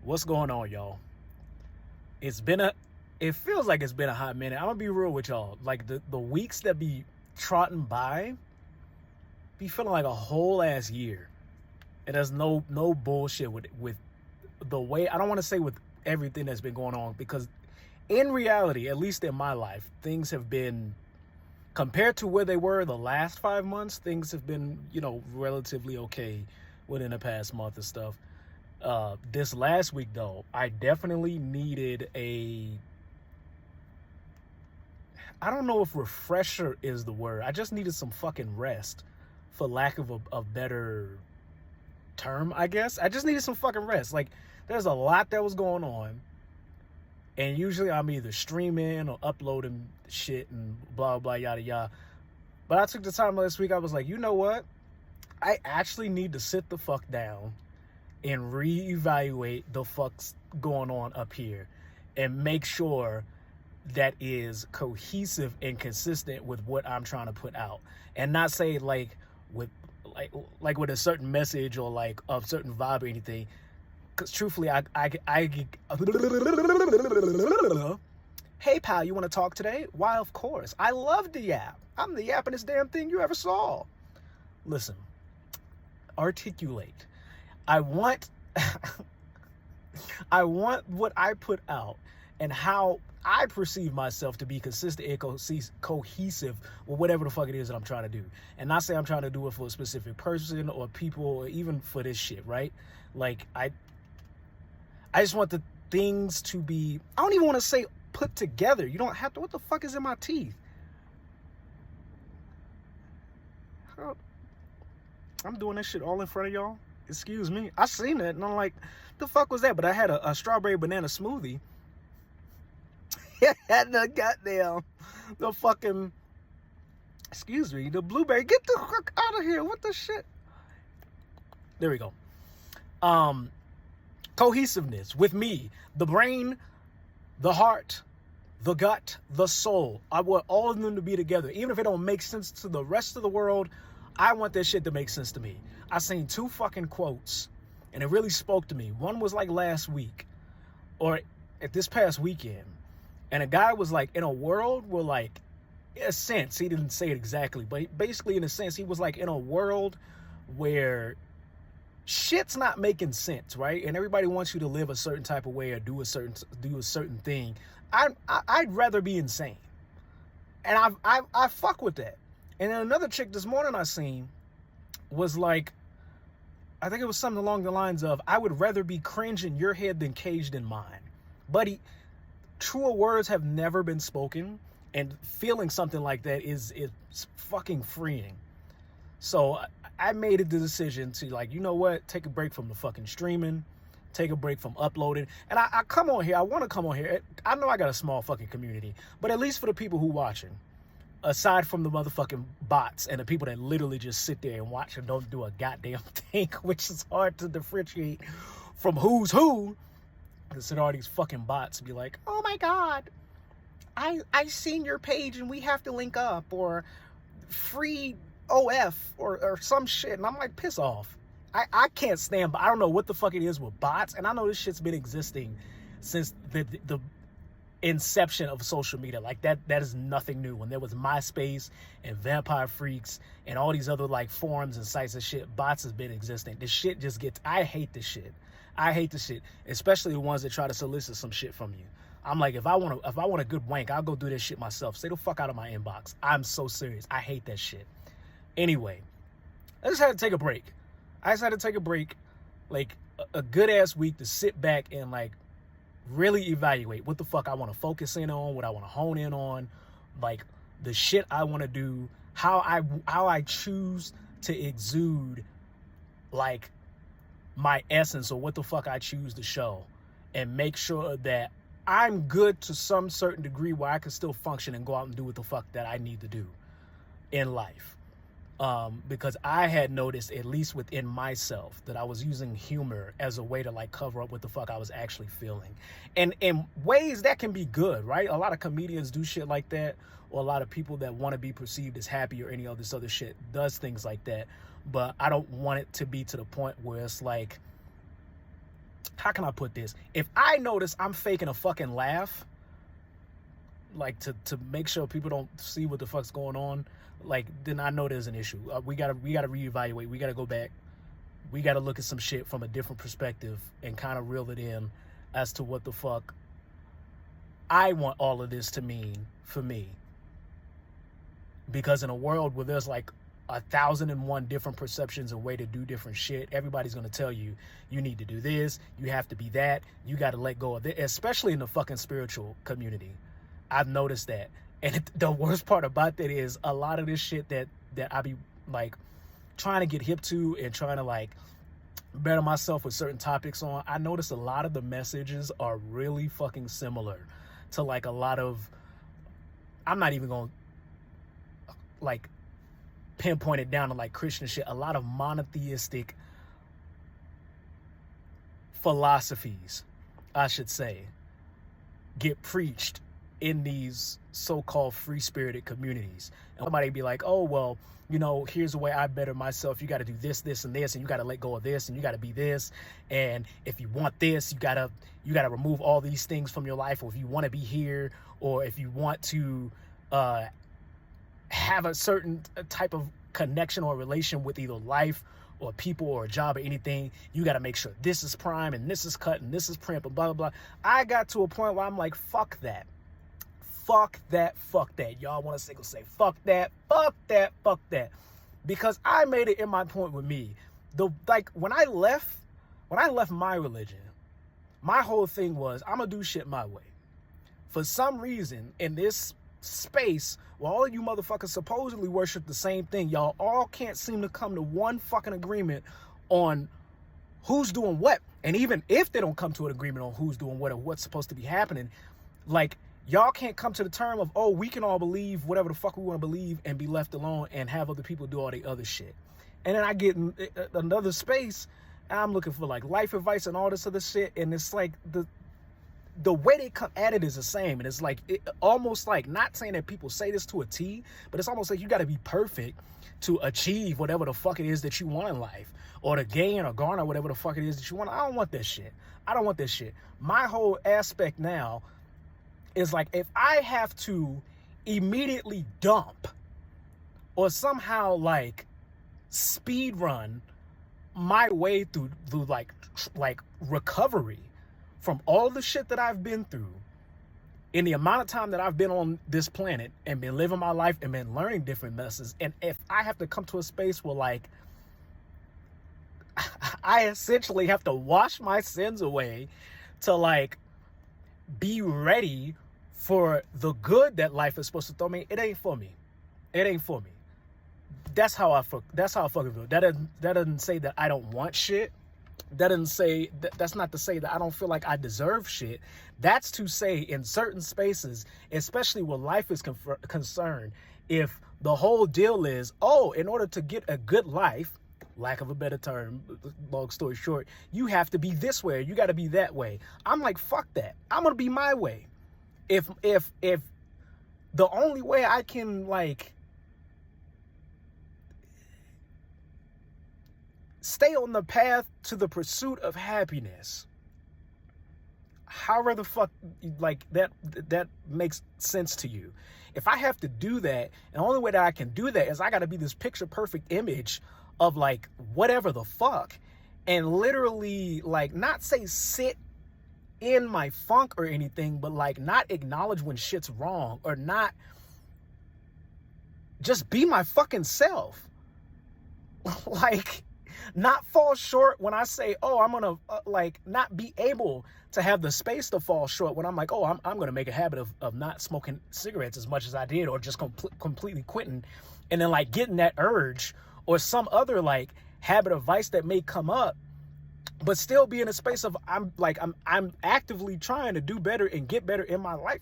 What's going on, y'all? It's been a it feels like it's been a hot minute. I'm gonna be real with y'all. Like the weeks that be trotting by be feeling like a whole ass year. And there's no bullshit with the way, I don't want to say with everything that's been going on, because in reality, at least in my life, things have been, compared to where they were the last 5 months, things have been, relatively okay within the past month and stuff. This last week, though, I definitely needed I don't know if refresher is the word. I just needed some fucking rest, for lack of a better term, I guess. I just needed some fucking rest. Like, there's a lot that was going on, and usually I'm either streaming or uploading shit and blah, blah, yada, yada. But I took the time last week. I was like, you know what? I actually need to sit the fuck down and reevaluate the fuck's going on up here and make sure that is cohesive and consistent with what I'm trying to put out, and not say with like with a certain message or like a certain vibe or anything. Because truthfully, hey pal, you want to talk today? Why, of course. I love the yap. I'm the yappingest damn thing you ever saw. Listen, articulate. I want I want what I put out and how I perceive myself to be consistent and cohesive with whatever the fuck it is that I'm trying to do. And not say I'm trying to do it for a specific person or people or even for this shit, right? Like, I just want the things to be, I don't even want to say put together. You don't have to, what the fuck is in my teeth? I'm doing this shit all in front of y'all. Excuse me. I seen it and I'm like, the fuck was that? But I had a strawberry banana smoothie. Had the fucking, excuse me, the blueberry. Get the fuck out of here. What the shit? There we go. Cohesiveness with me, the brain, the heart, the gut, the soul. I want all of them to be together. Even if it don't make sense to the rest of the world, I want that shit to make sense to me. I seen two fucking quotes and it really spoke to me. One was like last week or at this past weekend. And a guy was like, in a world where, like, in a sense, he didn't say it exactly, but basically in a sense, he was like, in a world where shit's not making sense, right? And everybody wants you to live a certain type of way or do a certain thing. I'd rather be insane. And I fuck with that. And then another chick this morning I seen was like, I think it was something along the lines of, I would rather be cringe in your head than caged in mine. Buddy, truer words have never been spoken, and feeling something like that is fucking freeing. So I made the decision to, like, you know what, take a break from the fucking streaming, take a break from uploading. And I come on here, I want to come on here. I know I got a small fucking community, but at least for the people who watching, aside from the motherfucking bots and the people that literally just sit there and watch and don't do a goddamn thing, which is hard to differentiate from who's who. Because all these fucking bots be like, oh my god, I seen your page and we have to link up, or free OF or some shit. And I'm like, piss off. I can't stand, but I don't know what the fuck it is with bots. And I know this shit's been existing since the inception of social media. Like, that is nothing new. When there was MySpace and Vampire Freaks and all these other like forums and sites and shit, bots has been existing. This shit just gets, I hate this shit. I hate this shit, especially the ones that try to solicit some shit from you. I'm like, if I want a good wank, I'll go do this shit myself. Stay the fuck out of my inbox. I'm so serious. I hate that shit. Anyway, I just had to take a break. Like a good ass week to sit back and like really evaluate what the fuck I want to focus in on, what I want to hone in on, like the shit I want to do, how I choose to exude like my essence, or what the fuck I choose to show, and make sure that I'm good to some certain degree where I can still function and go out and do what the fuck that I need to do in life. Because I had noticed, at least within myself, that I was using humor as a way to like cover up what the fuck I was actually feeling. And in ways that can be good, right? A lot of comedians do shit like that, or a lot of people that want to be perceived as happy or any of this other shit does things like that. But I don't want it to be to the point where it's like, how can I put this? If I notice I'm faking a fucking laugh, like to make sure people don't see what the fuck's going on, like, then I know there's an issue. We gotta reevaluate. We gotta go back. We gotta look at some shit from a different perspective and kind of reel it in as to what the fuck I want all of this to mean for me. Because in a world where there's like 1,001 different perceptions and way to do different shit, everybody's gonna tell you, you need to do this, you have to be that, you gotta let go of it, especially in the fucking spiritual community. I've noticed that. And the worst part about that is a lot of this shit that I be like trying to get hip to and trying to like better myself with certain topics on, I notice a lot of the messages are really fucking similar to like a lot of, I'm not even gonna like pinpoint it down to like Christian shit, a lot of monotheistic philosophies, I should say, get preached in these so-called free-spirited communities. And somebody be like, oh, well, you know, here's the way I better myself. You got to do this, this, and this, and you got to let go of this, and you got to be this. And if you want this, you gotta remove all these things from your life. Or if you want to be here, or if you want to have a certain type of connection or relation with either life or people or a job or anything, you got to make sure this is prime and this is cut and this is primp and blah, blah, blah. I got to a point where I'm like, fuck that. Fuck that, fuck that. Y'all want to say, fuck that, fuck that, fuck that. Because I made it in my point with me. When I left my religion, my whole thing was, I'm going to do shit my way. For some reason, in this space where all of you motherfuckers supposedly worship the same thing, y'all all can't seem to come to one fucking agreement on who's doing what. And even if they don't come to an agreement on who's doing what or what's supposed to be happening, like, y'all can't come to the term of, oh, we can all believe whatever the fuck we want to believe and be left alone and have other people do all the other shit. And then I get in another space and I'm looking for like life advice and all this other shit. And it's like the way they come at it is the same. And it's like, almost like, not saying that people say this to a T, but it's almost like you got to be perfect to achieve whatever the fuck it is that you want in life, or to gain or garner whatever the fuck it is that you want. I don't want this shit. I don't want this shit. My whole aspect now is like, if I have to immediately dump or somehow like speed run my way through like recovery from all the shit that I've been through in the amount of time that I've been on this planet and been living my life and been learning different messes, and if I have to come to a space where like I essentially have to wash my sins away to like be ready for the good that life is supposed to throw me, it ain't for me. It ain't for me. That's how I fucking feel. That doesn't say that I don't want shit. That doesn't say that's not to say that I don't feel like I deserve shit. That's to say, in certain spaces, especially where life is concerned, if the whole deal is, oh, in order to get a good life, lack of a better term, long story short, you have to be this way, you got to be that way. I'm like, fuck that. I'm gonna be my way. If the only way I can like stay on the path to the pursuit of happiness, however the fuck like that makes sense to you, if I have to do that, and the only way that I can do that is I got to be this picture perfect image of like whatever the fuck, and literally like not say sit in my funk or anything, but like not acknowledge when shit's wrong, or not just be my fucking self. Like, not fall short when I say, oh, I'm gonna like not be able to have the space to fall short when I'm like, oh, I'm gonna make a habit of not smoking cigarettes as much as I did, or just completely quitting, and then like getting that urge or some other like habit or vice that may come up, but still be in a space of I'm actively trying to do better and get better in my life.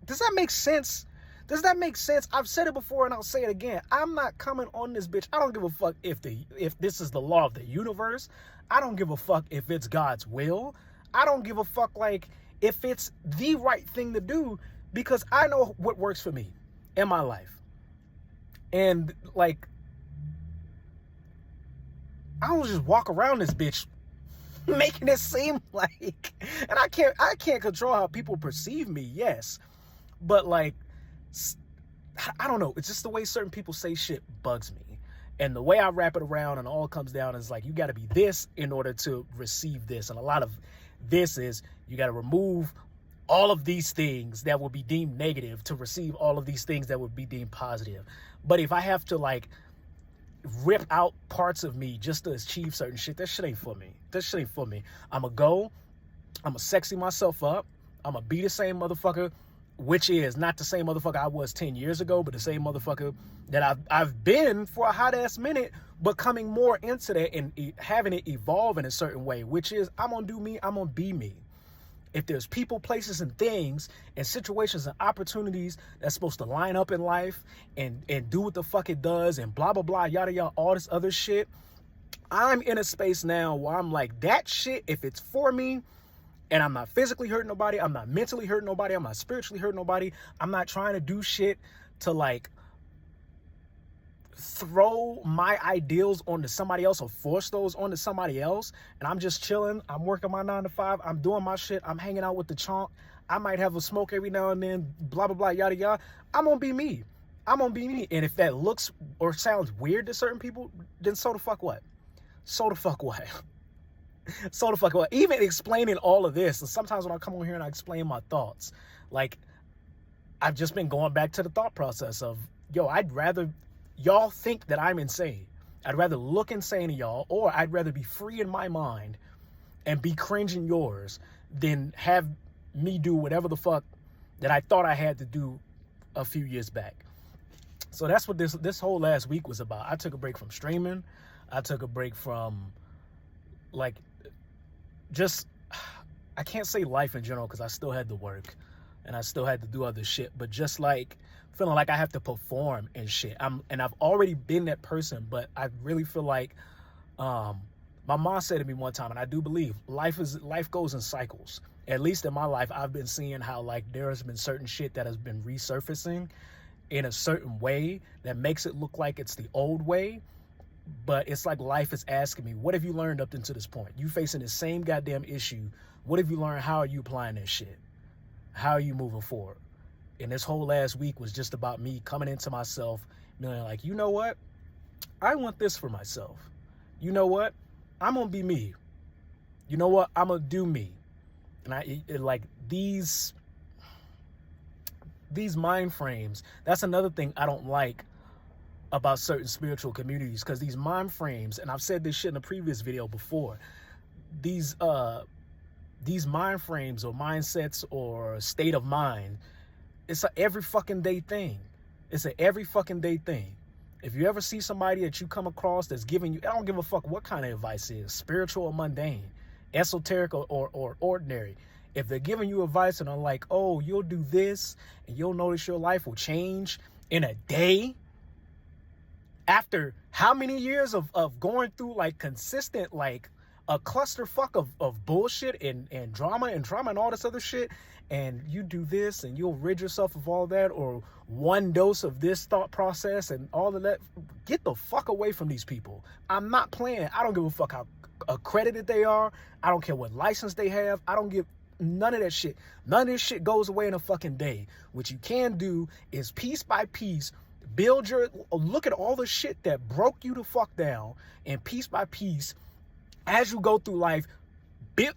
Does that make sense? Does that make sense? I've said it before and I'll say it again. I'm not coming on this bitch. I don't give a fuck if this is the law of the universe. I don't give a fuck if it's God's will. I don't give a fuck like if it's the right thing to do, because I know what works for me in my life. And like, I don't just walk around this bitch making it seem like, and I can't control how people perceive me, yes, but like, I don't know, it's just the way certain people say shit bugs me. And the way I wrap it around and all comes down is like, you got to be this in order to receive this. And a lot of this is, you got to remove all of these things that would be deemed negative to receive all of these things that would be deemed positive. But if I have to like rip out parts of me just to achieve certain shit, that shit ain't for me. That shit ain't for me. I'ma go, I'ma sexy myself up, I'ma be the same motherfucker, which is not the same motherfucker I was 10 years ago, but the same motherfucker that I've been for a hot ass minute, but coming more into that and having it evolve in a certain way, which is, I'm gonna do me, I'm gonna be me. If there's people, places, and things and situations and opportunities that's supposed to line up in life and do what the fuck it does and blah, blah, blah, yada, yada, all this other shit, I'm in a space now where I'm like, that shit, if it's for me, and I'm not physically hurting nobody, I'm not mentally hurting nobody, I'm not spiritually hurting nobody, I'm not trying to do shit to like throw my ideals onto somebody else or force those onto somebody else, and I'm just chilling, I'm working my 9 to 5, I'm doing my shit, I'm hanging out with the chonk, I might have a smoke every now and then, blah, blah, blah, yada, yada, I'm gonna be me. I'm gonna be me. And if that looks or sounds weird to certain people, then so the fuck what? So the fuck what? So the fuck what? Even explaining all of this, and sometimes when I come on here and I explain my thoughts, like, I've just been going back to the thought process of, yo, I'd rather y'all think that I'm insane. I'd rather look insane to y'all, or I'd rather be free in my mind and be cringe in yours than have me do whatever the fuck that I thought I had to do a few years back. So that's what this whole last week was about. I took a break from streaming. I took a break from, like, just, I can't say life in general because I still had to work and I still had to do other shit, but just like feeling like I have to perform and shit. And I've already been that person, but I really feel like, my mom said to me one time, and I do believe life goes in cycles. At least in my life, I've been seeing how like there has been certain shit that has been resurfacing in a certain way that makes it look like it's the old way. But it's like life is asking me, what have you learned up until this point? You facing the same goddamn issue. What have you learned? How are you applying that shit? How are you moving forward? And this whole last week was just about me coming into myself, being like, you know what? I want this for myself. You know what? I'm going to be me. You know what? I'm going to do me. And like these mind frames, that's another thing I don't like about certain spiritual communities, because these mind frames, and I've said this shit in a previous video before, these mind frames or mindsets or state of mind, it's a every fucking day thing. It's a every fucking day thing. If you ever see somebody that you come across that's giving you, I don't give a fuck what kind of advice it is, spiritual or mundane, esoteric or ordinary. If they're giving you advice and are like, oh, you'll do this and you'll notice your life will change in a day, after how many years of going through like consistent, like a clusterfuck of bullshit and drama and all this other shit, and you do this and you'll rid yourself of all that, or one dose of this thought process and all of that, get the fuck away from these people. I'm not playing. I don't give a fuck how accredited they are. I don't care what license they have. I don't give none of that shit. None of this shit goes away in a fucking day. What you can do is piece by piece look at all the shit that broke you the fuck down, and piece by piece, as you go through life,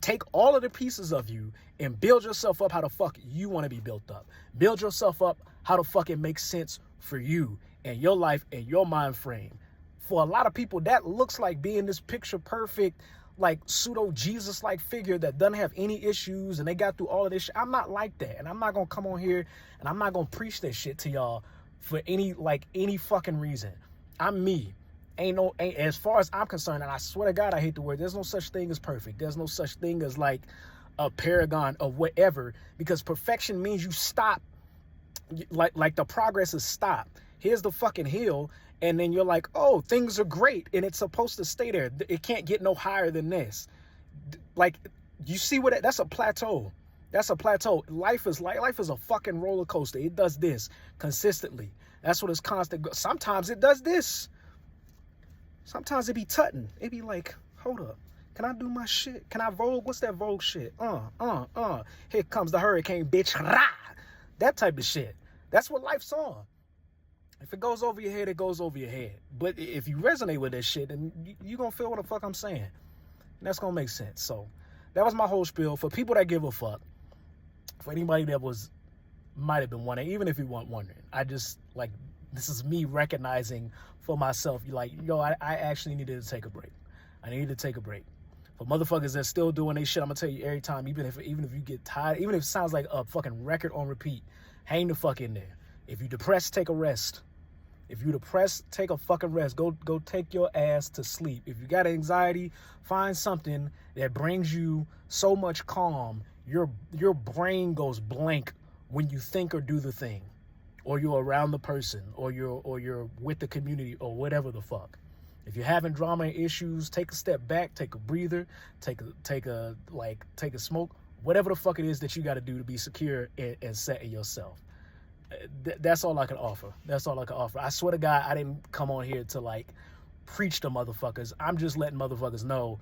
take all of the pieces of you and build yourself up how the fuck you want to be built up. Build yourself up how the fuck it makes sense for you and your life and your mind frame. For a lot of people, that looks like being this picture perfect, like pseudo Jesus like figure that doesn't have any issues and they got through all of this shit. I'm not like that, and I'm not gonna come on here and I'm not gonna preach that shit to y'all for any fucking reason. I'm me. Ain't as far as I'm concerned, and I swear to God, I hate the word, there's no such thing as perfect. There's no such thing as like a paragon of whatever, because perfection means you stop, like the progress is stopped. Here's the fucking hill, and then you're like, oh, things are great, and it's supposed to stay there. It can't get no higher than this. Like, you see what that's a plateau. That's a plateau. Life is a fucking roller coaster. It does this consistently. That's what it's constant. Sometimes it does this. Sometimes it be tutting. It be like, hold up. Can I do my shit? Can I Vogue? What's that Vogue shit? Here comes the hurricane, bitch. Rah! That type of shit. That's what life's on. If it goes over your head, it goes over your head. But if you resonate with this shit, then you gonna feel what the fuck I'm saying. And that's gonna make sense. So that was my whole spiel. For people that give a fuck, for anybody that might have been wondering, even if you weren't wondering, I just, like, this is me recognizing for myself, you like, yo, I actually needed to take a break. I needed to take a break. For motherfuckers that still doing their shit, I'm gonna tell you every time, even if you get tired, even if it sounds like a fucking record on repeat, hang the fuck in there. If you depressed, take a rest. If you depressed, take a fucking rest. Go take your ass to sleep. If you got anxiety, find something that brings you so much calm, your brain goes blank when you think or do the thing, or you're around the person, or you're with the community, or whatever the fuck. If you're having drama and issues, take a step back, take a breather, take a smoke, whatever the fuck it is that you got to do to be secure and set in yourself. That's all I can offer. That's all I can offer. I swear to God, I didn't come on here to like preach to motherfuckers. I'm just letting motherfuckers know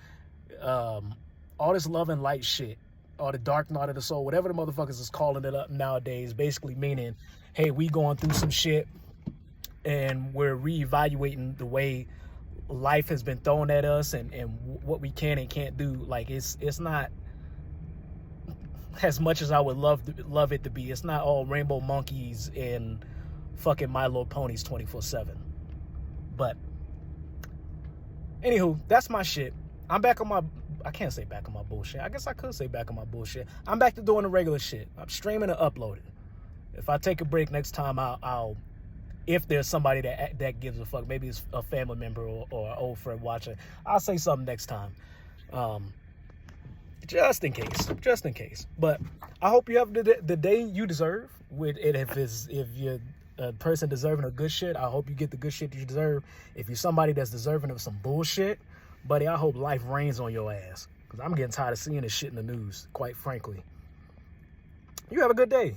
all this love and light shit, or the dark night of the soul, whatever the motherfuckers is calling it up nowadays, basically meaning, hey, we going through some shit and we're reevaluating the way life has been thrown at us and what we can and can't do. Like it's not as much as I would love it to be. It's not all rainbow monkeys and fucking My Little Ponies 24/7. But anywho, that's my shit. I'm back on my, I can't say back on my bullshit. I guess I could say back on my bullshit. I'm back to doing the regular shit. I'm streaming and uploading. If I take a break next time, I'll if there's somebody that gives a fuck, maybe it's a family member or an old friend watching, I'll say something next time. Just in case. But I hope you have the day you deserve. If you're a person deserving of good shit, I hope you get the good shit you deserve. If you're somebody that's deserving of some bullshit, buddy, I hope life rains on your ass. Because I'm getting tired of seeing this shit in the news, quite frankly. You have a good day.